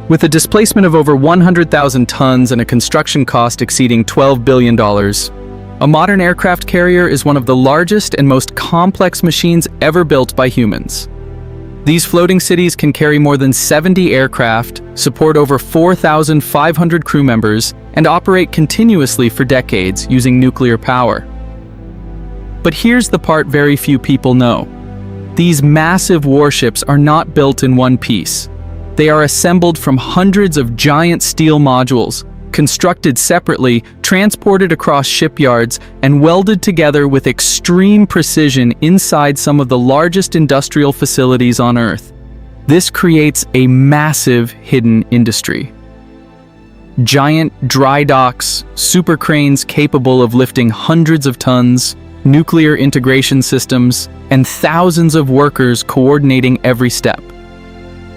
With a displacement of over 100,000 tons and a construction cost exceeding $12 billion, a modern aircraft carrier is one of the largest and most complex machines ever built by humans. These floating cities can carry more than 70 aircraft, support over 4,500 crew members, and operate continuously for decades using nuclear power. But here's the part very few people know. These massive warships are not built in one piece. They are assembled from hundreds of giant steel modules, constructed separately, transported across shipyards, and welded together with extreme precision inside some of the largest industrial facilities on Earth. This creates a massive hidden industry. Giant dry docks, super cranes capable of lifting hundreds of tons, nuclear integration systems, and thousands of workers coordinating every step.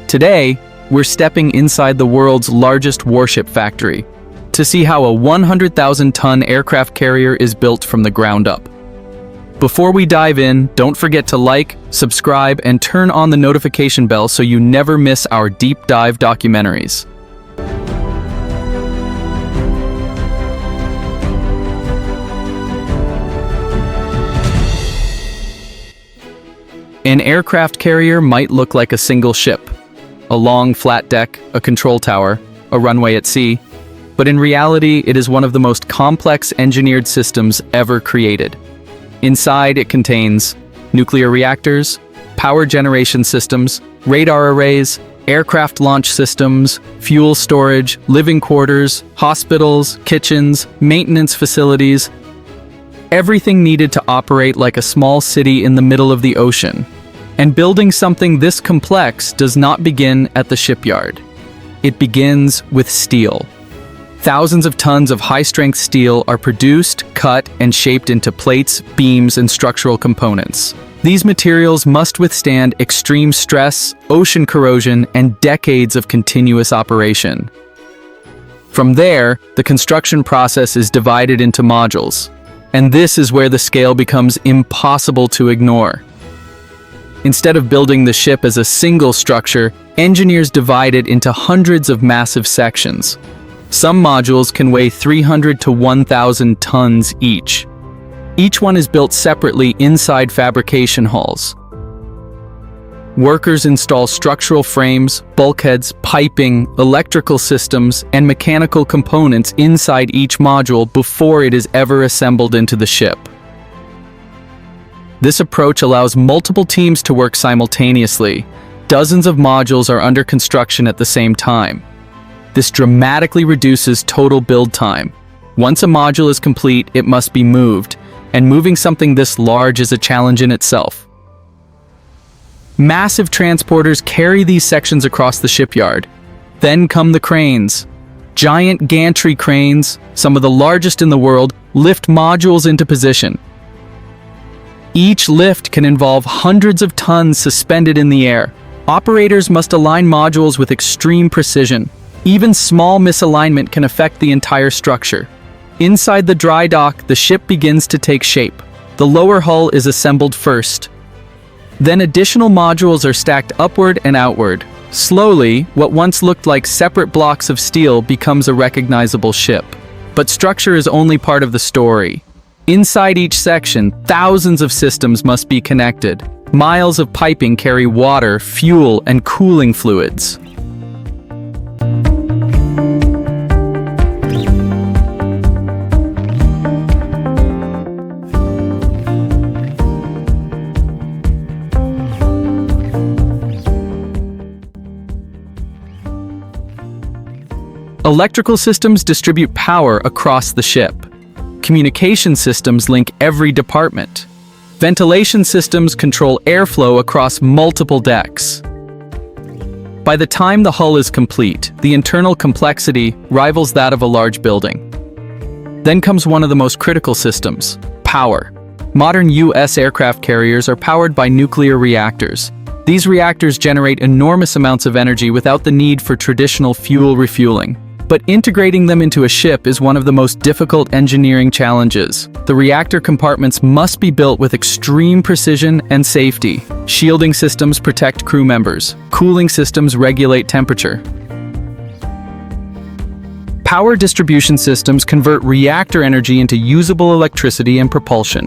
Today, we're stepping inside the world's largest warship factory to see how a 100,000-ton aircraft carrier is built from the ground up. Before we dive in, don't forget to like, subscribe, and turn on the notification bell so you never miss our deep dive documentaries. An aircraft carrier might look like a single ship, a long flat deck, a control tower, a runway at sea, but in reality it is one of the most complex engineered systems ever created. Inside it contains nuclear reactors, power generation systems, radar arrays, aircraft launch systems, fuel storage, living quarters, hospitals, kitchens, maintenance facilities, everything needed to operate like a small city in the middle of the ocean. And building something this complex does not begin at the shipyard. It begins with steel. Thousands of tons of high-strength steel are produced, cut, and shaped into plates, beams, and structural components. These materials must withstand extreme stress, ocean corrosion, and decades of continuous operation. From there, the construction process is divided into modules. And this is where the scale becomes impossible to ignore. Instead of building the ship as a single structure, engineers divide it into hundreds of massive sections. Some modules can weigh 300 to 1,000 tons each. Each one is built separately inside fabrication halls. Workers install structural frames, bulkheads, piping, electrical systems, and mechanical components inside each module before it is ever assembled into the ship. This approach allows multiple teams to work simultaneously. Dozens of modules are under construction at the same time. This dramatically reduces total build time. Once a module is complete, it must be moved, and moving something this large is a challenge in itself. Massive transporters carry these sections across the shipyard. Then come the cranes. Giant gantry cranes, some of the largest in the world, lift modules into position. Each lift can involve hundreds of tons suspended in the air. Operators must align modules with extreme precision. Even small misalignment can affect the entire structure. Inside the dry dock, the ship begins to take shape. The lower hull is assembled first. Then additional modules are stacked upward and outward. Slowly, what once looked like separate blocks of steel becomes a recognizable ship. But structure is only part of the story. Inside each section, thousands of systems must be connected. Miles of piping carry water, fuel, and cooling fluids. Electrical systems distribute power across the ship. Communication systems link every department. Ventilation systems control airflow across multiple decks. By the time the hull is complete, the internal complexity rivals that of a large building. Then comes one of the most critical systems, power. Modern U.S. aircraft carriers are powered by nuclear reactors. These reactors generate enormous amounts of energy without the need for traditional fuel refueling. But integrating them into a ship is one of the most difficult engineering challenges. The reactor compartments must be built with extreme precision and safety. Shielding systems protect crew members. Cooling systems regulate temperature. Power distribution systems convert reactor energy into usable electricity and propulsion.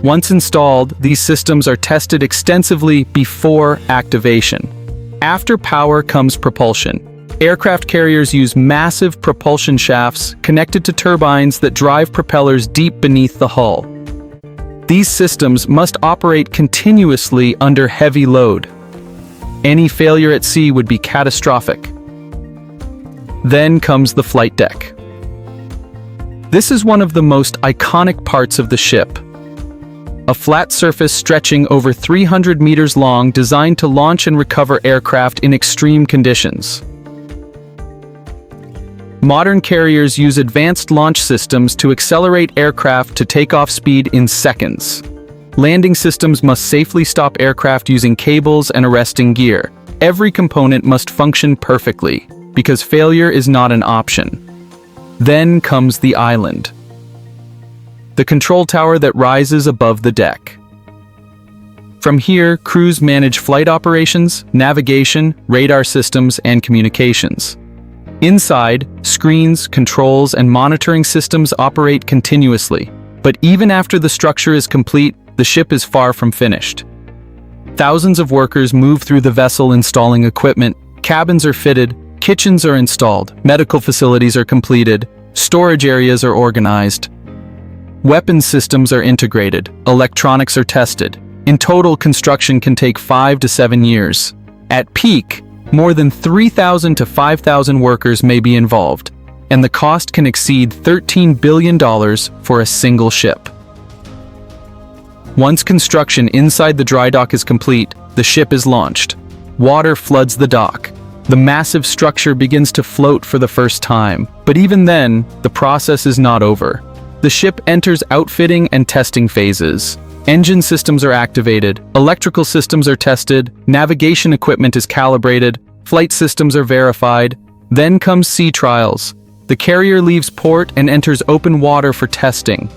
Once installed, these systems are tested extensively before activation. After power comes propulsion. Aircraft carriers use massive propulsion shafts connected to turbines that drive propellers deep beneath the hull. These systems must operate continuously under heavy load. Any failure at sea would be catastrophic. Then comes the flight deck. This is one of the most iconic parts of the ship. A flat surface stretching over 300 meters long designed to launch and recover aircraft in extreme conditions. Modern carriers use advanced launch systems to accelerate aircraft to takeoff speed in seconds. Landing systems must safely stop aircraft using cables and arresting gear. Every component must function perfectly, because failure is not an option. Then comes the island. The control tower that rises above the deck. From here, crews manage flight operations, navigation, radar systems, and communications. Inside, screens, controls, and monitoring systems operate continuously. But even after the structure is complete, the ship is far from finished. Thousands of workers move through the vessel installing equipment, cabins are fitted, kitchens are installed, medical facilities are completed, storage areas are organized. Weapons systems are integrated, electronics are tested. In total, construction can take 5 to 7 years. At peak, more than 3,000 to 5,000 workers may be involved, and the cost can exceed $13 billion for a single ship. Once construction inside the dry dock is complete, the ship is launched. Water floods the dock. The massive structure begins to float for the first time, but even then, the process is not over. The ship enters outfitting and testing phases. Engine systems are activated, electrical systems are tested, navigation equipment is calibrated, flight systems are verified. Then comes sea trials. The carrier leaves port and enters open water for testing.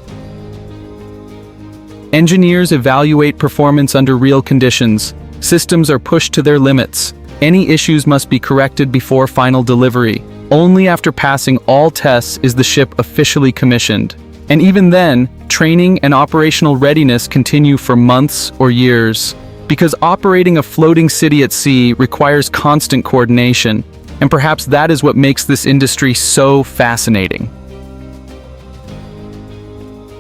Engineers evaluate performance under real conditions. Systems are pushed to their limits. Any issues must be corrected before final delivery. Only after passing all tests is the ship officially commissioned. And even then, training and operational readiness continue for months or years, because operating a floating city at sea requires constant coordination, and perhaps that is what makes this industry so fascinating.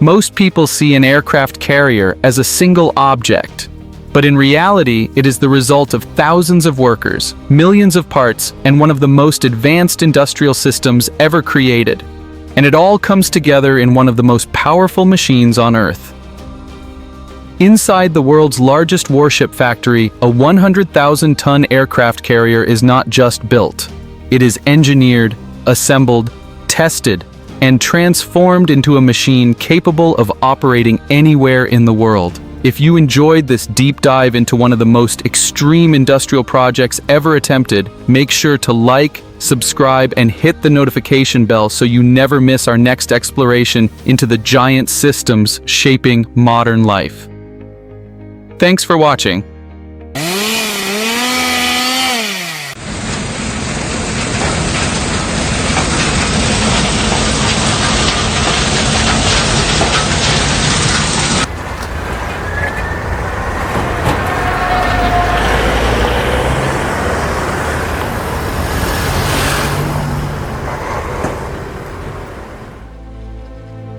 Most people see an aircraft carrier as a single object, but in reality, it is the result of thousands of workers, millions of parts, and one of the most advanced industrial systems ever created. And it all comes together in one of the most powerful machines on Earth. Inside the world's largest warship factory, a 100,000-ton aircraft carrier is not just built. It is engineered, assembled, tested, and transformed into a machine capable of operating anywhere in the world. If you enjoyed this deep dive into one of the most extreme industrial projects ever attempted, make sure to like, subscribe, and hit the notification bell so you never miss our next exploration into the giant systems shaping modern life. Thanks for watching.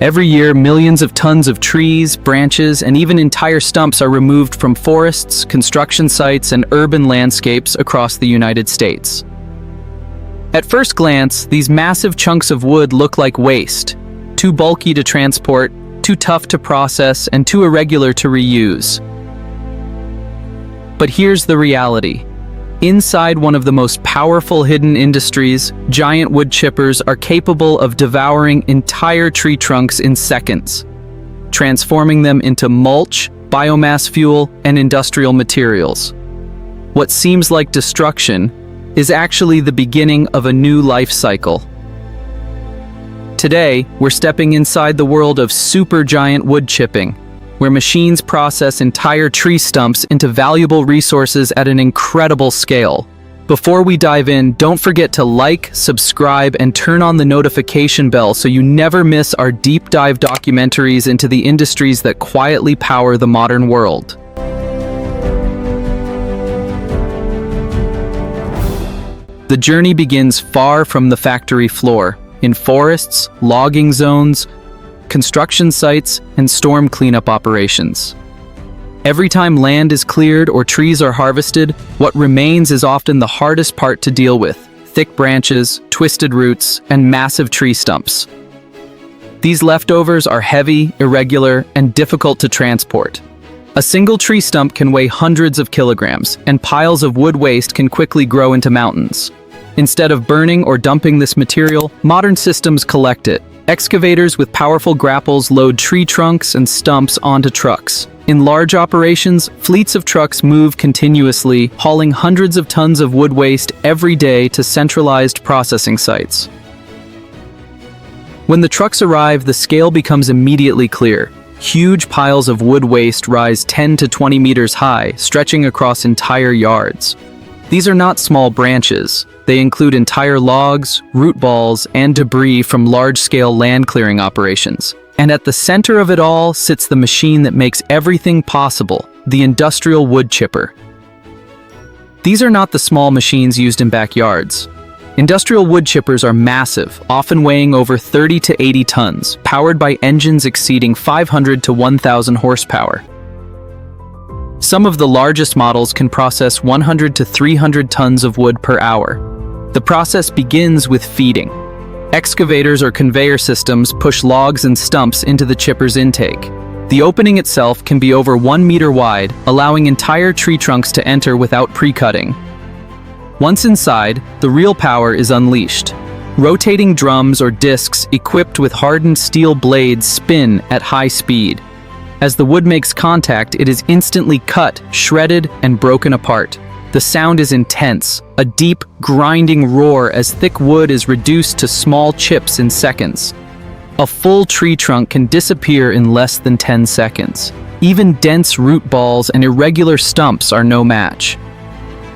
Every year, millions of tons of trees, branches, and even entire stumps are removed from forests, construction sites, and urban landscapes across the United States. At first glance, these massive chunks of wood look like waste, too bulky to transport, too tough to process, and too irregular to reuse. But here's the reality. Inside one of the most powerful hidden industries, giant wood chippers are capable of devouring entire tree trunks in seconds, transforming them into mulch, biomass fuel, and industrial materials. What seems like destruction is actually the beginning of a new life cycle. Today, we're stepping inside the world of supergiant wood chipping, where machines process entire tree stumps into valuable resources at an incredible scale. Before we dive in, don't forget to like, subscribe, and turn on the notification bell so you never miss our deep dive documentaries into the industries that quietly power the modern world. The journey begins far from the factory floor, in forests, logging zones, construction sites, and storm cleanup operations. Every time land is cleared or trees are harvested, what remains is often the hardest part to deal with: thick branches, twisted roots, and massive tree stumps. These leftovers are heavy, irregular, and difficult to transport. A single tree stump can weigh hundreds of kilograms, and piles of wood waste can quickly grow into mountains. Instead of burning or dumping this material, modern systems collect it. Excavators with powerful grapples load tree trunks and stumps onto trucks. In large operations, fleets of trucks move continuously, hauling hundreds of tons of wood waste every day to centralized processing sites. When the trucks arrive, the scale becomes immediately clear. Huge piles of wood waste rise 10 to 20 meters high, stretching across entire yards. These are not small branches. They include entire logs, root balls, and debris from large-scale land clearing operations. And at the center of it all sits the machine that makes everything possible, the industrial wood chipper. These are not the small machines used in backyards. Industrial wood chippers are massive, often weighing over 30 to 80 tons, powered by engines exceeding 500 to 1,000 horsepower. Some of the largest models can process 100 to 300 tons of wood per hour. The process begins with feeding. Excavators or conveyor systems push logs and stumps into the chipper's intake. The opening itself can be over 1 meter wide, allowing entire tree trunks to enter without pre-cutting. Once inside, the real power is unleashed. Rotating drums or discs equipped with hardened steel blades spin at high speed. As the wood makes contact, it is instantly cut, shredded, and broken apart. The sound is intense, a deep, grinding roar as thick wood is reduced to small chips in seconds. A full tree trunk can disappear in less than 10 seconds. Even dense root balls and irregular stumps are no match.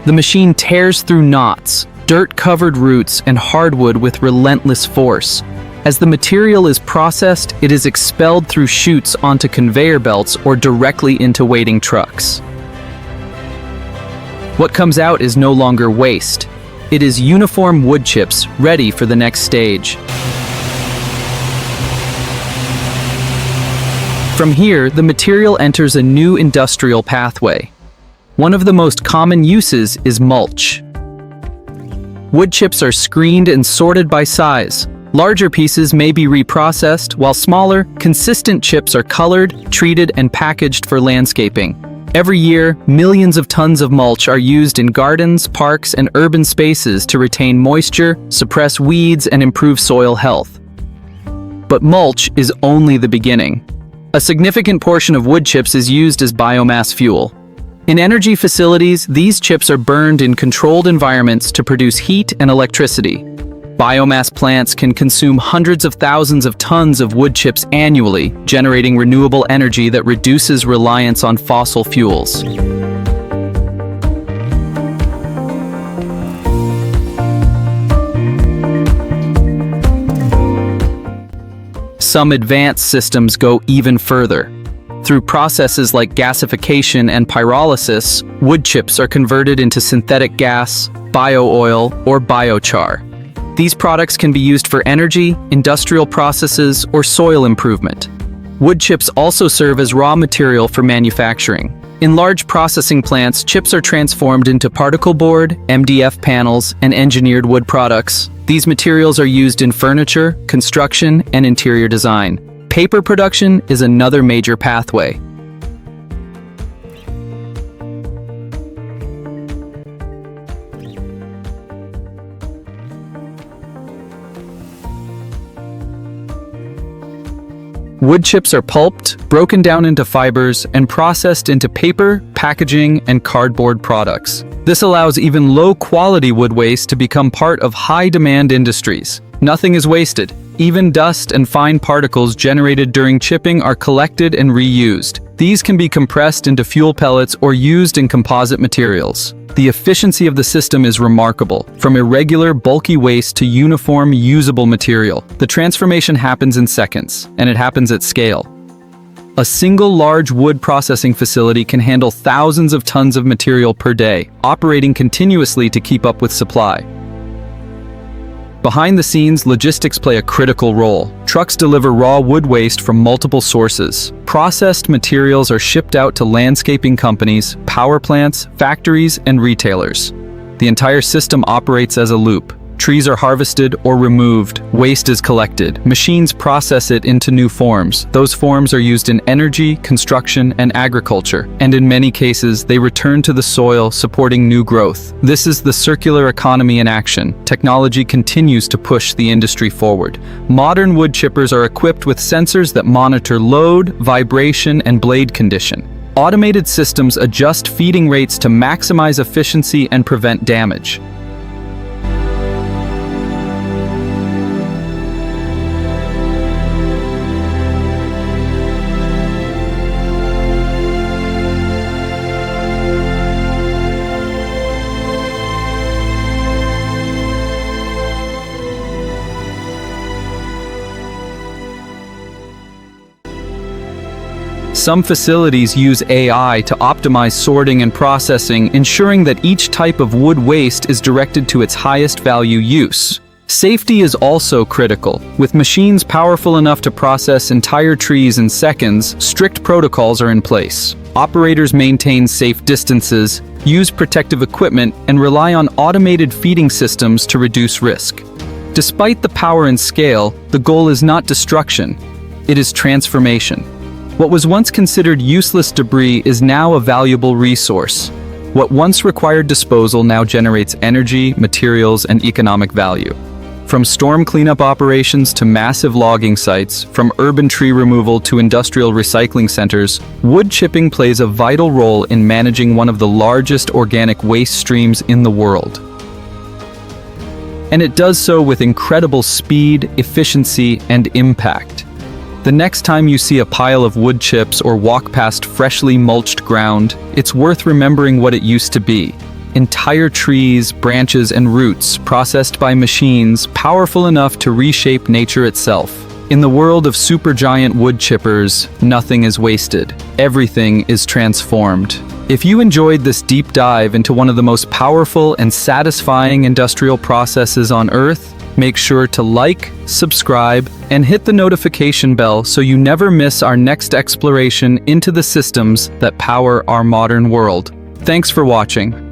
The machine tears through knots, dirt-covered roots, and hardwood with relentless force. As the material is processed, it is expelled through chutes onto conveyor belts or directly into waiting trucks. What comes out is no longer waste. It is uniform wood chips ready for the next stage. From here, the material enters a new industrial pathway. One of the most common uses is mulch. Wood chips are screened and sorted by size. Larger pieces may be reprocessed, while smaller, consistent chips are colored, treated, and packaged for landscaping. Every year, millions of tons of mulch are used in gardens, parks, and urban spaces to retain moisture, suppress weeds, and improve soil health. But mulch is only the beginning. A significant portion of wood chips is used as biomass fuel. In energy facilities, these chips are burned in controlled environments to produce heat and electricity. Biomass plants can consume hundreds of thousands of tons of wood chips annually, generating renewable energy that reduces reliance on fossil fuels. Some advanced systems go even further. Through processes like gasification and pyrolysis, wood chips are converted into synthetic gas, bio-oil, or biochar. These products can be used for energy, industrial processes, or soil improvement. Wood chips also serve as raw material for manufacturing. In large processing plants, chips are transformed into particle board, MDF panels, and engineered wood products. These materials are used in furniture, construction, and interior design. Paper production is another major pathway. Wood chips are pulped, broken down into fibers, and processed into paper, packaging, and cardboard products. This allows even low-quality wood waste to become part of high-demand industries. Nothing is wasted. Even dust and fine particles generated during chipping are collected and reused. These can be compressed into fuel pellets or used in composite materials. The efficiency of the system is remarkable. From irregular, bulky waste to uniform, usable material, the transformation happens in seconds, and it happens at scale. A single large wood processing facility can handle thousands of tons of material per day, operating continuously to keep up with supply. Behind the scenes, logistics play a critical role. Trucks deliver raw wood waste from multiple sources. Processed materials are shipped out to landscaping companies, power plants, factories, and retailers. The entire system operates as a loop. Trees are harvested or removed, waste is collected, machines process it into new forms. Those forms are used in energy, construction, and agriculture, and in many cases, they return to the soil, supporting new growth. This is the circular economy in action. Technology continues to push the industry forward. Modern wood chippers are equipped with sensors that monitor load, vibration, and blade condition. Automated systems adjust feeding rates to maximize efficiency and prevent damage. Some facilities use AI to optimize sorting and processing, ensuring that each type of wood waste is directed to its highest value use. Safety is also critical. With machines powerful enough to process entire trees in seconds, strict protocols are in place. Operators maintain safe distances, use protective equipment, and rely on automated feeding systems to reduce risk. Despite the power and scale, the goal is not destruction, it is transformation. What was once considered useless debris is now a valuable resource. What once required disposal now generates energy, materials, and economic value. From storm cleanup operations to massive logging sites, from urban tree removal to industrial recycling centers, wood chipping plays a vital role in managing one of the largest organic waste streams in the world. And it does so with incredible speed, efficiency, and impact. The next time you see a pile of wood chips or walk past freshly mulched ground, it's worth remembering what it used to be. Entire trees, branches, and roots processed by machines powerful enough to reshape nature itself. In the world of supergiant wood chippers, nothing is wasted. Everything is transformed. If you enjoyed this deep dive into one of the most powerful and satisfying industrial processes on Earth, make sure to like, subscribe, and hit the notification bell so you never miss our next exploration into the systems that power our modern world. Thanks for watching.